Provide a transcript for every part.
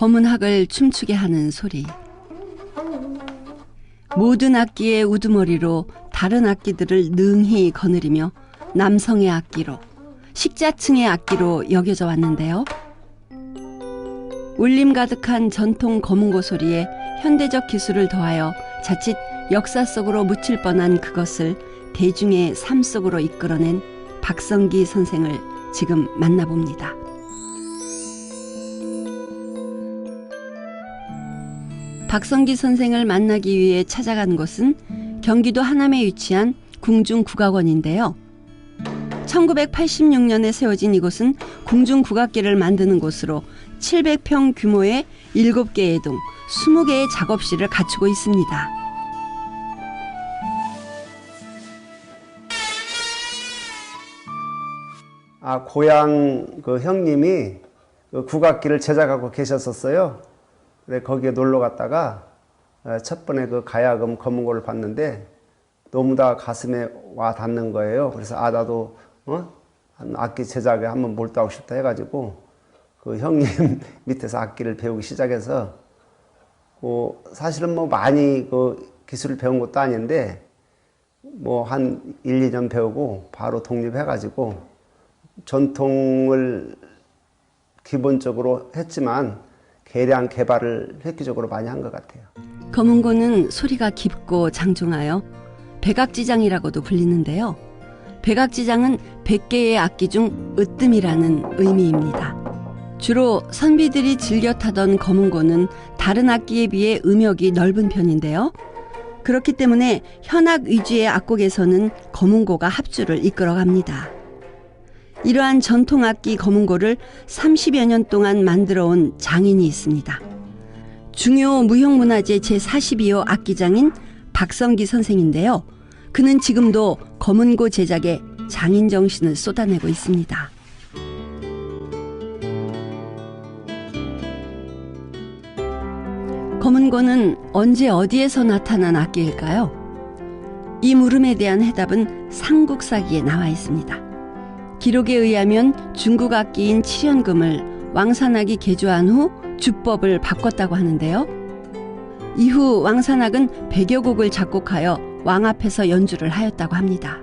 검은 학을 춤추게 하는 소리. 모든 악기의 우두머리로 다른 악기들을 능히 거느리며 남성의 악기로, 식자층의 악기로 여겨져 왔는데요. 울림 가득한 전통 검은고 소리에 현대적 기술을 더하여 자칫 역사 속으로 묻힐 뻔한 그것을 대중의 삶 속으로 이끌어낸 박성기 선생을 지금 만나봅니다. 박성기 선생을 만나기 위해 찾아간 곳은 경기도 하남에 위치한 궁중국악원인데요. 1986년에 세워진 이곳은 궁중국악기를 만드는 곳으로 700평 규모의 7개의 동, 20개의 작업실을 갖추고 있습니다. 고향 그 형님이 그 국악기를 제작하고 계셨었어요. 근데 거기에 놀러 갔다가 첫 번에 그 가야금 검은고를 봤는데 너무 다 가슴에 와 닿는 거예요. 그래서 나도 악기 제작에 한번 몰두하고 싶다 해가지고 그 형님 밑에서 악기를 배우기 시작해서 사실은 뭐 많이 그 기술을 배운 것도 아닌데 뭐 한 1, 2년 배우고 바로 독립해가지고 전통을 기본적으로 했지만 계량 개발을 획기적으로 많이 한 것 같아요. 검은고는 소리가 깊고 장중하여 백악지장이라고도 불리는데요. 백악지장은 100개의 악기 중 으뜸이라는 의미입니다. 주로 선비들이 즐겨 타던 검은고는 다른 악기에 비해 음역이 넓은 편인데요. 그렇기 때문에 현악 위주의 악곡에서는 검은고가 합주를 이끌어갑니다. 이러한 전통악기 검은고를 30여 년 동안 만들어온 장인이 있습니다. 중요 무형문화재 제42호 악기장인 박성기 선생인데요. 그는 지금도 검은고 제작에 장인 정신을 쏟아내고 있습니다. 검은고는 언제 어디에서 나타난 악기일까요? 이 물음에 대한 해답은 삼국사기에 나와 있습니다. 기록에 의하면 중국 악기인 칠연금을 왕산악이 개조한 후 주법을 바꿨다고 하는데요. 이후 왕산악은 100여 곡을 작곡하여 왕 앞에서 연주를 하였다고 합니다.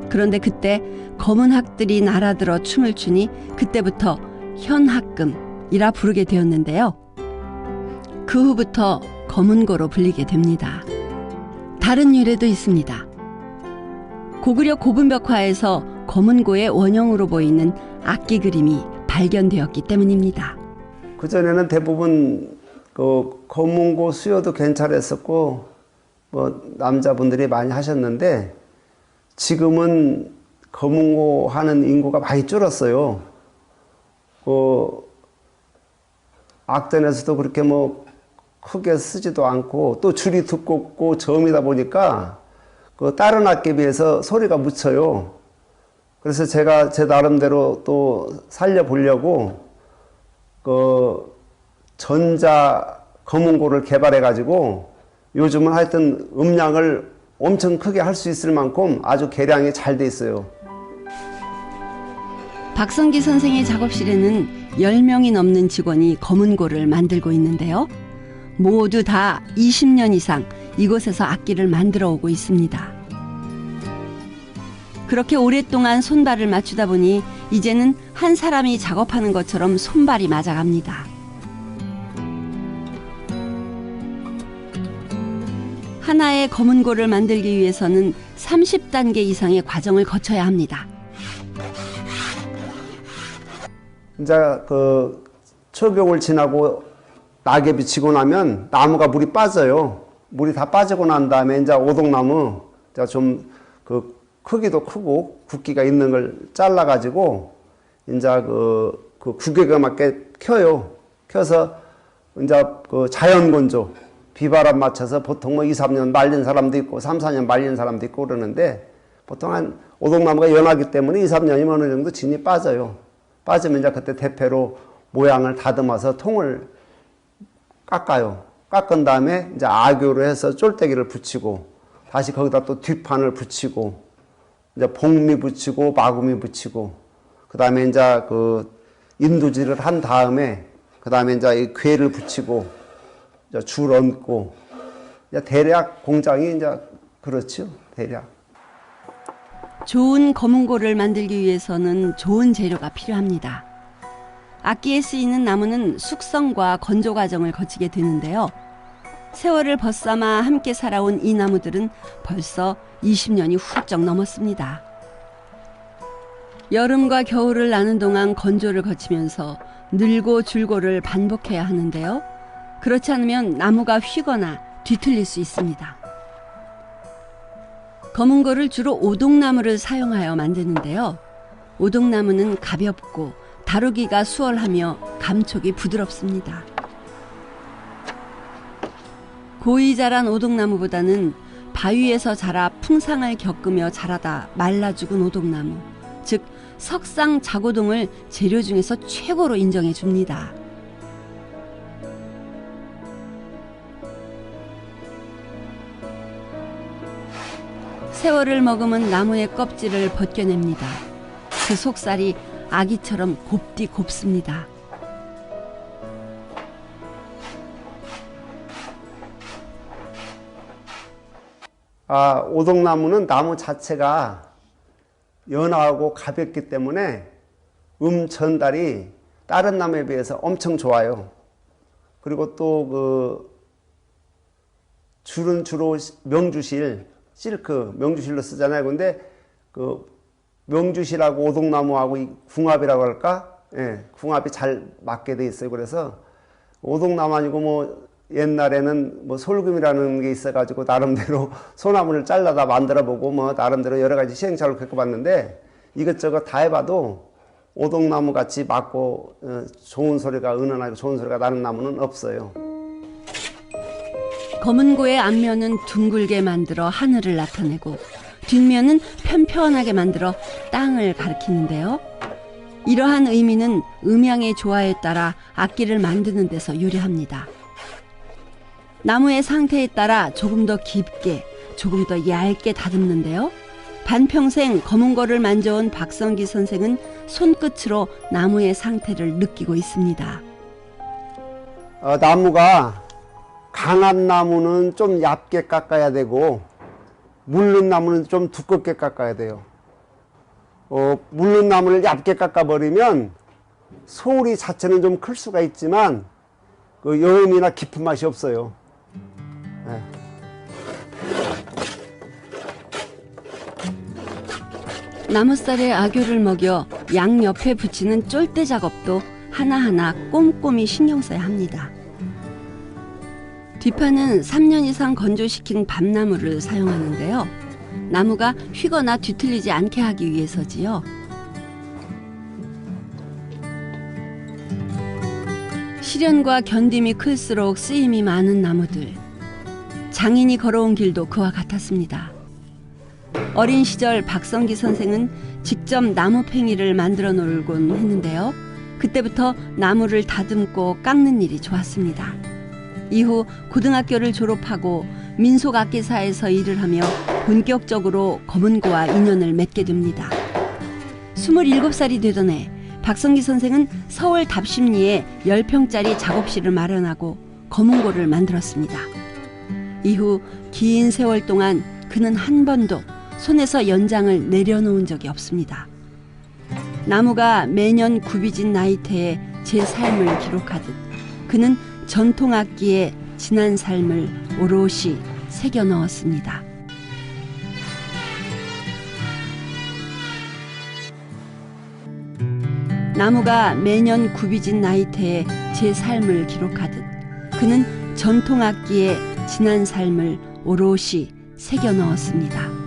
그런데 그때 검은 학들이 날아들어 춤을 추니 그때부터 현학금이라 부르게 되었는데요. 그 후부터 검은고로 불리게 됩니다. 다른 유래도 있습니다. 고구려 고분벽화에서 검은고의 원형으로 보이는 악기 그림이 발견되었기 때문입니다. 그전에는 대부분 그 검은고 수요도 괜찮았었고 뭐 남자분들이 많이 하셨는데 지금은 검은고 하는 인구가 많이 줄었어요. 악단에서도 그렇게 뭐 크게 쓰지도 않고 또 줄이 두껍고 저음이다 보니까 그 다른 악기에 비해서 소리가 묻혀요. 그래서 제가 제 나름대로 또 살려보려고 그 전자 검은고를 개발해 가지고 요즘은 하여튼 음량을 엄청 크게 할 수 있을 만큼 아주 개량이 잘 돼 있어요. 박성기 선생의 작업실에는 10명이 넘는 직원이 검은고를 만들고 있는데요. 모두 다 20년 이상 이곳에서 악기를 만들어 오고 있습니다. 그렇게 오랫동안 손발을 맞추다 보니 이제는 한 사람이 작업하는 것처럼 손발이 맞아갑니다. 하나의 검은고를 만들기 위해서는 30단계 이상의 과정을 거쳐야 합니다. 이제 그 초겨울 지나고 낙엽이 지고 나면 나무가 물이 빠져요. 물이 다 빠지고 난 다음에 이제 오동나무 좀 그 크기도 크고 굵기가 있는 걸 잘라 가지고 이제 그 구격에 맞게 켜요. 켜서 이제 그 자연 건조 비바람 맞춰서 보통 뭐 2, 3년 말린 사람도 있고 3, 4년 말린 사람도 있고 그러는데 보통 한 오동나무가 연하기 때문에 2, 3년이면 어느 정도 진이 빠져요. 빠지면 이제 그때 대패로 모양을 다듬어서 통을 깎아요. 깎은 다음에 이제 악교로 해서 쫄대기를 붙이고 다시 거기다 또 뒷판을 붙이고 이제 복미 붙이고 마구미 붙이고 그 다음에 이제 그 인두질을 한 다음에 그 그 다음에 이제 이 궤를 붙이고, 이제 줄 얹고, 이제 대략 공장이 이제 그렇죠. 대략. 좋은 거문고를 만들기 위해서는 좋은 재료가 필요합니다. 악기에 쓰이는 나무는 숙성과 건조 과정을 거치게 되는데요. 세월을 벗삼아 함께 살아온 이 나무들은 벌써 20년이 훌쩍 넘었습니다. 여름과 겨울을 나는 동안 건조를 거치면서 늘고 줄고를 반복해야 하는데요. 그렇지 않으면 나무가 휘거나 뒤틀릴 수 있습니다. 거문고를 주로 오동나무를 사용하여 만드는데요. 오동나무는 가볍고 다루기가 수월하며 감촉이 부드럽습니다. 고이 자란 오동나무보다는 바위에서 자라 풍상을 겪으며 자라다 말라 죽은 오동나무, 즉 석상 자고동을 재료 중에서 최고로 인정해 줍니다. 세월을 머금은 나무의 껍질을 벗겨냅니다. 그 속살이 아기처럼 곱디 곱습니다. 오동나무는 나무 자체가 연하고 가볍기 때문에 전달이 다른 나무에 비해서 엄청 좋아요. 그리고 또 그 줄은 주로 명주실, 실크, 명주실로 쓰잖아요. 근데 그 명주실하고 오동나무하고 이 궁합이라고 할까? 예, 궁합이 잘 맞게 돼 있어요. 그래서 오동나무 아니고 뭐 옛날에는 뭐 솔금이라는 게 있어가지고 나름대로 소나무를 잘라다 만들어보고 뭐 나름대로 여러 가지 시행착오를 겪어봤는데 이것저것 다 해봐도 오동나무 같이 맞고 좋은 소리가 은은하고 좋은 소리가 나는 나무는 없어요. 거문고의 앞면은 둥글게 만들어 하늘을 나타내고 뒷면은 편편하게 만들어 땅을 가리키는데요. 이러한 의미는 음향의 조화에 따라 악기를 만드는 데서 유리합니다. 나무의 상태에 따라 조금 더 깊게, 조금 더 얇게 다듬는데요. 반평생 거문고를 만져온 박성기 선생은 손끝으로 나무의 상태를 느끼고 있습니다. 나무가 강한 나무는 좀 얇게 깎아야 되고 물른 나무는 좀 두껍게 깎아야 돼요. 물른 나무를 얇게 깎아버리면 소리 자체는 좀 클 수가 있지만 그 여음이나 깊은 맛이 없어요. 네. 나무살에 악교를 먹여 양옆에 붙이는 쫄대 작업도 하나하나 꼼꼼히 신경 써야 합니다. 뒷판은 3년 이상 건조시킨 밤나무를 사용하는데요. 나무가 휘거나 뒤틀리지 않게 하기 위해서지요. 시련과 견딤이 클수록 쓰임이 많은 나무들. 장인이 걸어온 길도 그와 같았습니다. 어린 시절 박성기 선생은 직접 나무팽이를 만들어 놀곤 했는데요. 그때부터 나무를 다듬고 깎는 일이 좋았습니다. 이후 고등학교를 졸업하고 민속악기사에서 일을 하며 본격적으로 거문고와 인연을 맺게 됩니다. 27살이 되던 해 박성기 선생은 서울 답심리에 10평짜리 작업실을 마련하고 거문고를 만들었습니다. 이후 긴 세월 동안 그는 한 번도 손에서 연장을 내려놓은 적이 없습니다. 나무가 매년 굽이진 나이테에 제 삶을 기록하듯 그는 전통악기에 지난 삶을 오롯이 새겨 넣었습니다. 나무가 매년 굽이진 나이테에 제 삶을 기록하듯 그는 전통악기에 지난 삶을 오롯이 새겨 넣었습니다.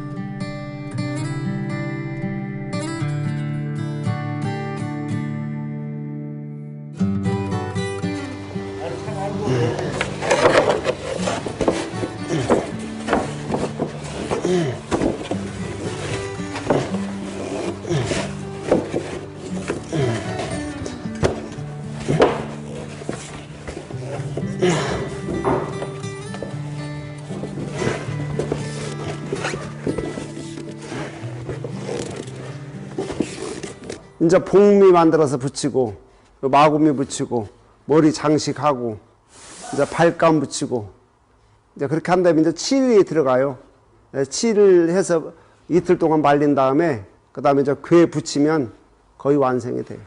이제 봉미 만들어서 붙이고 마구미 붙이고 머리 장식하고 이제 발감 붙이고 이제 그렇게 한 다음에 이제 칠이 들어가요. 칠을 해서 이틀 동안 말린 다음에 그 다음에 이제 괴 붙이면 거의 완성이 돼요.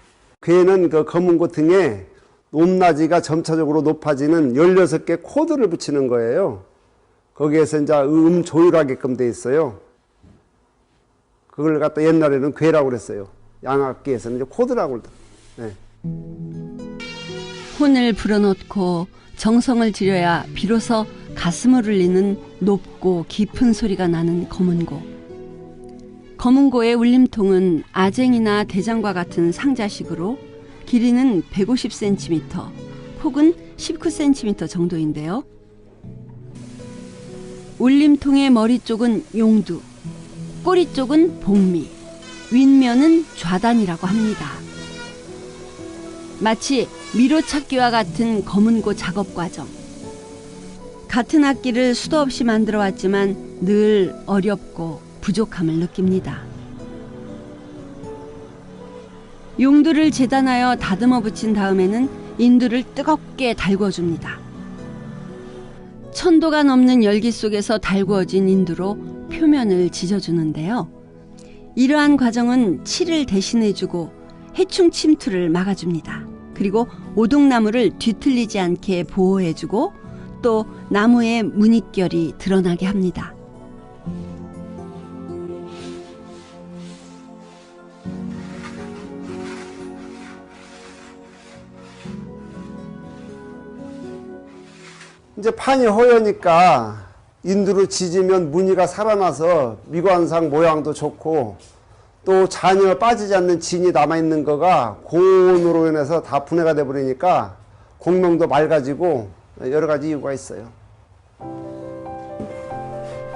괴는 그 검은고 등에 높낮이가 점차적으로 높아지는 16개 코드를 붙이는 거예요. 거기에서 이제 조율하게끔 돼 있어요. 그걸 갖다 옛날에는 괴라고 그랬어요. 양악기에서는 이제 코드라고 그러더라고요. 네. 혼을 불어넣고 정성을 들여야 비로소 가슴을 울리는 높고 깊은 소리가 나는 검은고. 검은고의 울림통은 아쟁이나 대장과 같은 상자식으로 길이는 150cm, 폭은 19cm 정도인데요. 울림통의 머리 쪽은 용두, 꼬리 쪽은 복미, 윗면은 좌단이라고 합니다. 마치 미로찾기와 같은 검은고 작업 과정. 같은 악기를 수도 없이 만들어 왔지만 늘 어렵고 부족함을 느낍니다. 용두를 재단하여 다듬어 붙인 다음에는 인두를 뜨겁게 달궈줍니다. 1000도가 넘는 열기 속에서 달구어진 인두로 표면을 지져주는데요. 이러한 과정은 칠을 대신해주고 해충 침투를 막아줍니다. 그리고 오동나무를 뒤틀리지 않게 보호해주고 또 나무의 무늬결이 드러나게 합니다. 이제 판이 허여니까 인두로 지지면 무늬가 살아나서 미관상 모양도 좋고 또 전혀 빠지지 않는 진이 남아있는 거가 고온으로 인해서 다 분해가 돼버리니까 공명도 맑아지고 여러 가지 이유가 있어요.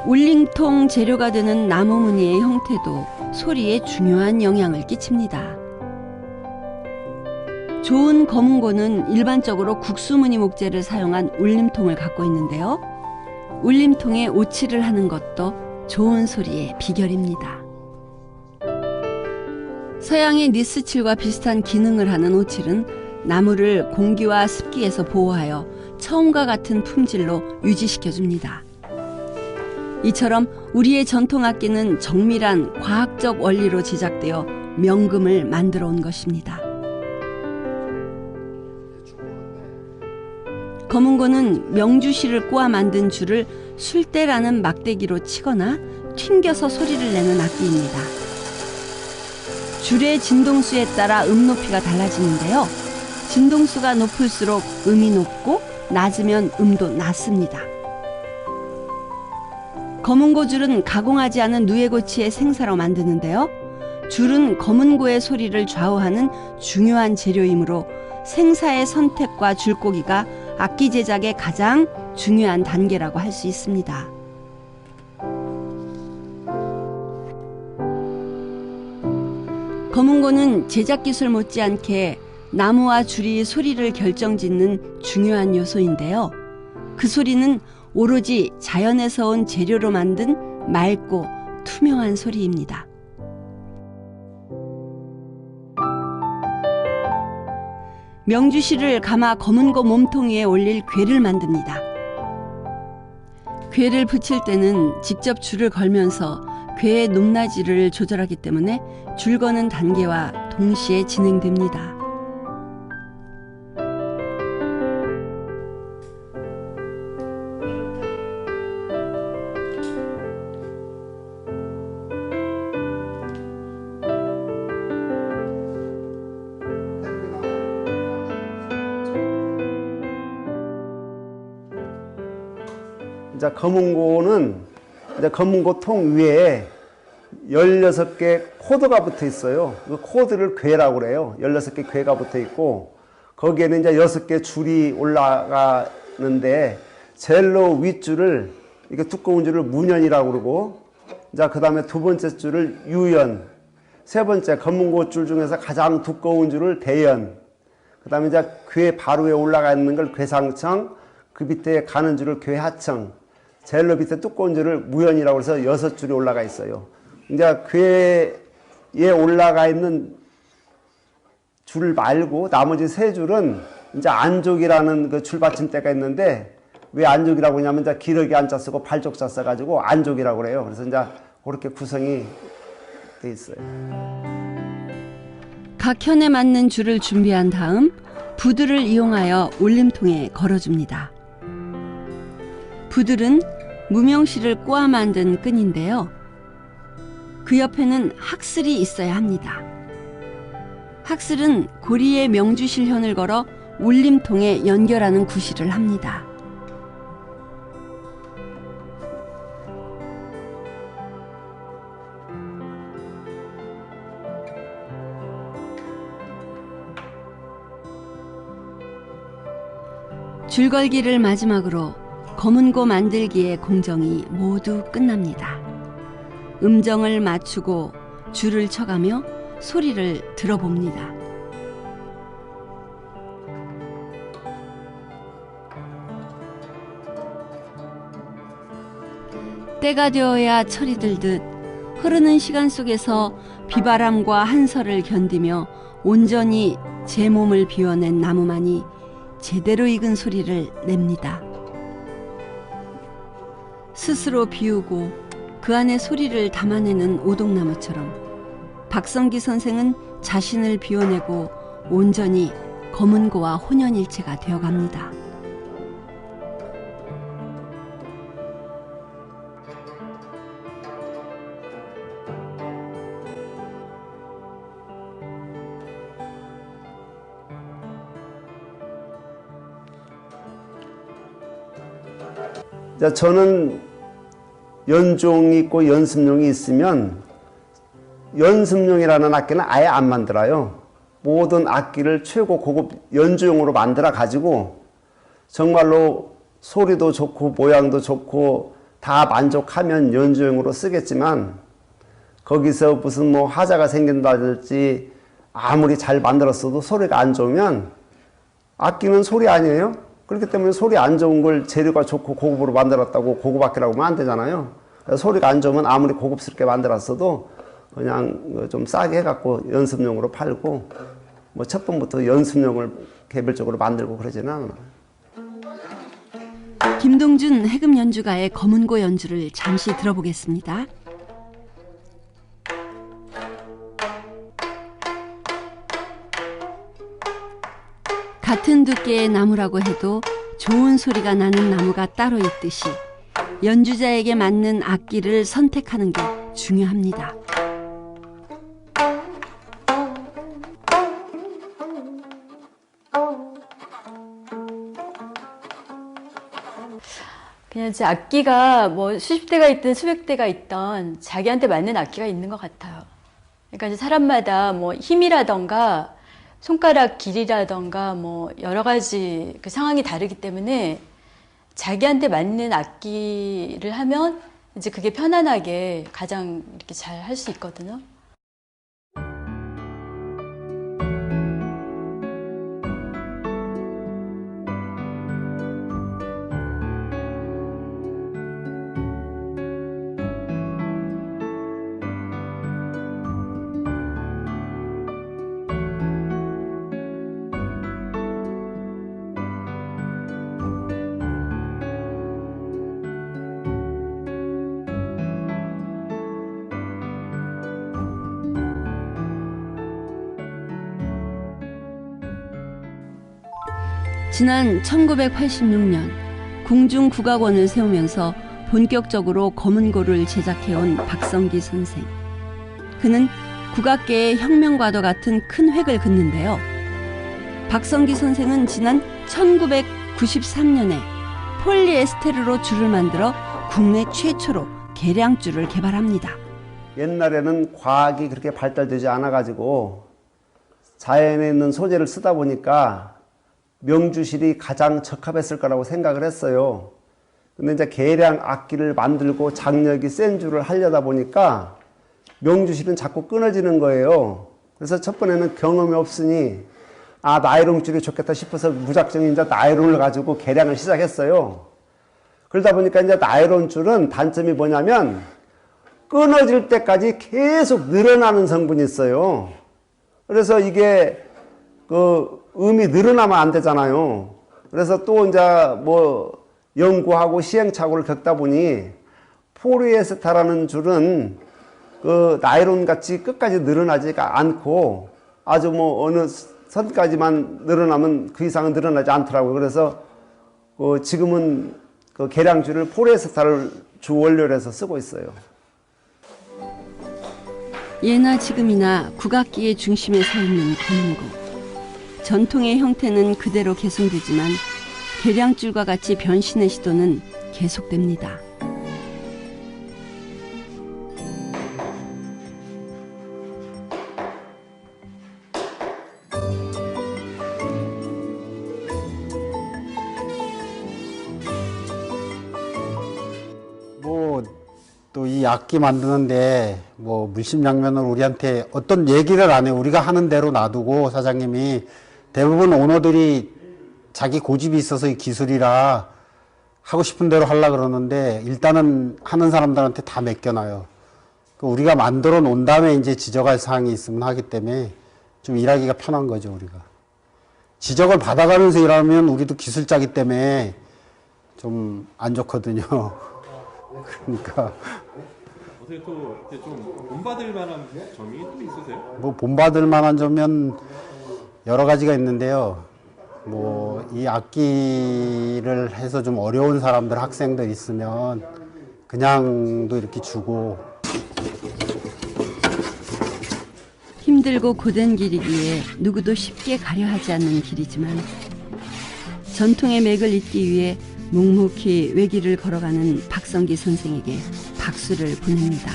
울림통 재료가 되는 나무 무늬의 형태도 소리에 중요한 영향을 끼칩니다. 좋은 검은고는 일반적으로 국수무늬 목재를 사용한 울림통을 갖고 있는데요. 울림통에 오칠을 하는 것도 좋은 소리의 비결입니다. 서양의 니스칠과 비슷한 기능을 하는 오칠은 나무를 공기와 습기에서 보호하여 처음과 같은 품질로 유지시켜줍니다. 이처럼 우리의 전통악기는 정밀한 과학적 원리로 제작되어 명금을 만들어 온 것입니다. 검은고는 명주실을 꼬아 만든 줄을 술대라는 막대기로 치거나 튕겨서 소리를 내는 악기입니다. 줄의 진동수에 따라 높이가 달라지는데요. 진동수가 높을수록 음이 높고 낮으면 음도 낮습니다. 검은고 줄은 가공하지 않은 누에고치의 생사로 만드는데요. 줄은 검은고의 소리를 좌우하는 중요한 재료이므로 생사의 선택과 줄꼬기가 악기 제작의 가장 중요한 단계라고 할 수 있습니다. 검은고는 제작 기술 못지않게 나무와 줄이 소리를 결정짓는 중요한 요소인데요. 그 소리는 오로지 자연에서 온 재료로 만든 맑고 투명한 소리입니다. 명주실을 감아 검은고 몸통 위에 올릴 궤를 만듭니다. 궤를 붙일 때는 직접 줄을 걸면서 궤의 높낮이를 조절하기 때문에 줄 거는 단계와 동시에 진행됩니다. 이제 검은고는 이제 검은고 통 위에 16개 코드가 붙어 있어요. 그 코드를 궤라고 그래요. 16개 궤가 붙어 있고 거기에는 이제 6개 줄이 올라가는데 젤로 윗줄을 이게 두꺼운 줄을 무연이라고 그러고 이제 그다음에 두 번째 줄을 유연, 세 번째 검은고 줄 중에서 가장 두꺼운 줄을 대연, 그다음에 이제 궤 바로 위에 올라가 있는 걸 궤상청, 그 밑에 가는 줄을 궤하청, 제일 밑에 두꺼운 줄을 무연이라고 해서 6줄이 올라가 있어요. 이제 궤에 올라가 있는 줄 말고 나머지 3줄은 이제 안족이라는 그 줄받침대가 있는데 왜 안족이라고 하냐면 이제 기러기 안자 쓰고 발족자 써가지고 안족이라고 그래요. 그래서 이제 그렇게 구성이 돼 있어요. 각 현에 맞는 줄을 준비한 다음 부들을 이용하여 울림통에 걸어줍니다. 부들은 무명실을 꼬아 만든 끈인데요. 그 옆에는 학슬이 있어야 합니다. 학슬은 고리에 명주실현을 걸어 울림통에 연결하는 구실을 합니다. 줄걸기를 마지막으로 검은고 만들기의 공정이 모두 끝납니다. 음정을 맞추고 줄을 쳐가며 소리를 들어봅니다. 때가 되어야 철이 들듯 흐르는 시간 속에서 비바람과 한설을 견디며 온전히 제 몸을 비워낸 나무만이 제대로 익은 소리를 냅니다. 스스로 비우고 그 안에 소리를 담아내는 오동나무처럼 박성기 선생은 자신을 비워내고 온전히 검은고와 혼연일체가 되어갑니다. 저는 연종이 있고 연습용이 있으면 연습용이라는 악기는 아예 안 만들어요. 모든 악기를 최고 고급 연주용으로 만들어 가지고 정말로 소리도 좋고 모양도 좋고 다 만족하면 연주용으로 쓰겠지만 거기서 무슨 뭐 하자가 생긴다든지 아무리 잘 만들었어도 소리가 안 좋으면 악기는 소리 아니에요? 그렇기 때문에 소리 안 좋은 걸 재료가 좋고 고급으로 만들었다고 고급 악기라고 하면 안 되잖아요. 소리가 안 좋으면 아무리 고급스럽게 만들었어도 그냥 좀 싸게 해갖고 연습용으로 팔고 뭐 첫 번부터 연습용을 개별적으로 만들고 그러지는 않아요. 김동준 해금 연주가의 검은고 연주를 잠시 들어보겠습니다. 같은 두께의 나무라고 해도 좋은 소리가 나는 나무가 따로 있듯이 연주자에게 맞는 악기를 선택하는 게 중요합니다. 그냥 제 악기가 뭐 수십 대가 있든 수백 대가 있던 자기한테 맞는 악기가 있는 것 같아요. 그러니까 이제 사람마다 뭐 힘이라던가 손가락 길이라던가 뭐 여러 가지 그 상황이 다르기 때문에 자기한테 맞는 악기를 하면 이제 그게 편안하게 가장 이렇게 잘 할 수 있거든요. 지난 1986년 궁중국악원을 세우면서 본격적으로 검은고를 제작해온 박성기 선생. 그는 국악계의 혁명과도 같은 큰 획을 긋는데요. 박성기 선생은 지난 1993년에 폴리에스테르로 줄을 만들어 국내 최초로 계량줄을 개발합니다. 옛날에는 과학이 그렇게 발달되지 않아가지고 자연에 있는 소재를 쓰다 보니까 명주실이 가장 적합했을 거라고 생각을 했어요. 근데 이제 계량 악기를 만들고 장력이 센 줄을 하려다 보니까 명주실은 자꾸 끊어지는 거예요. 그래서 첫 번에는 경험이 없으니 나이론 줄이 좋겠다 싶어서 무작정 이제 나이론을 가지고 계량을 시작했어요. 그러다 보니까 이제 나이론 줄은 단점이 뭐냐면 끊어질 때까지 계속 늘어나는 성분이 있어요. 그래서 이게 그 음이 늘어나면 안 되잖아요. 그래서 또 이제 뭐 연구하고 시행착오를 겪다 보니 포리에스테라는 줄은 그 나일론 같이 끝까지 늘어나지가 않고 아주 뭐 어느 선까지만 늘어나면 그 이상은 늘어나지 않더라고요. 그래서 지금은 그 계량줄을 포리에스테라를 주 원료로 해서 쓰고 있어요. 예나 지금이나 국악기의 중심에 서 있는 검은고. 전통의 형태는 그대로 계승되지만 계량줄과 같이 변신의 시도는 계속됩니다. 뭐 또 이 악기 만드는데 뭐 물심양면으로 우리한테 어떤 얘기를 안 해요. 우리가 하는 대로 놔두고 사장님이 대부분 오너들이 자기 고집이 있어서 이 기술이라 하고 싶은 대로 하려고 그러는데 일단은 하는 사람들한테 다 맡겨놔요. 우리가 만들어 놓은 다음에 이제 지적할 사항이 있으면 하기 때문에 좀 일하기가 편한 거죠, 우리가. 지적을 받아가면서 일하면 우리도 기술자기 때문에 좀 안 좋거든요. 그러니까. 어떻게 또 이렇게 좀 본받을 만한 점이 또 있으세요? 뭐 본받을 만한 점은 여러 가지가 있는데요. 뭐 이 악기를 해서 좀 어려운 사람들, 학생들 있으면 그냥도 이렇게 주고. 힘들고 고된 길이기에 누구도 쉽게 가려 하지 않는 길이지만 전통의 맥을 잇기 위해 묵묵히 외길을 걸어가는 박성기 선생에게 박수를 보냅니다.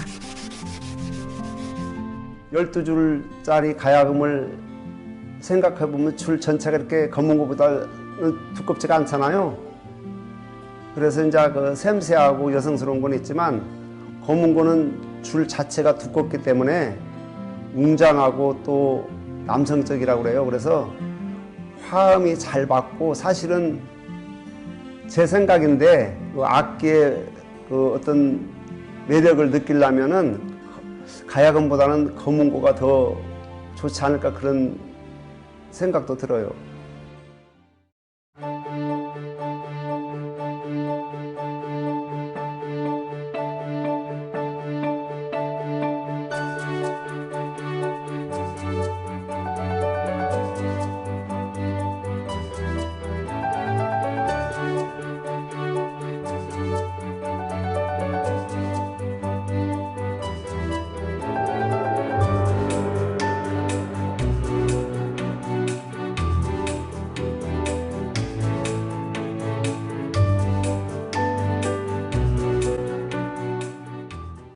12줄짜리 가야금을 생각해보면 줄 전체가 이렇게 검은 것보다 두껍지가 않잖아요. 그래서 이제 그 샘세하고 여성스러운 건 있지만 검은 거는 줄 자체가 두껍기 때문에 웅장하고 또 남성적이라고 그래요. 그래서 화음이 잘 받고 사실은 제 생각인데 그 악기의 그 어떤 매력을 느끼려면은 가야금보다는 검은 거가 더 좋지 않을까 그런 생각도 들어요.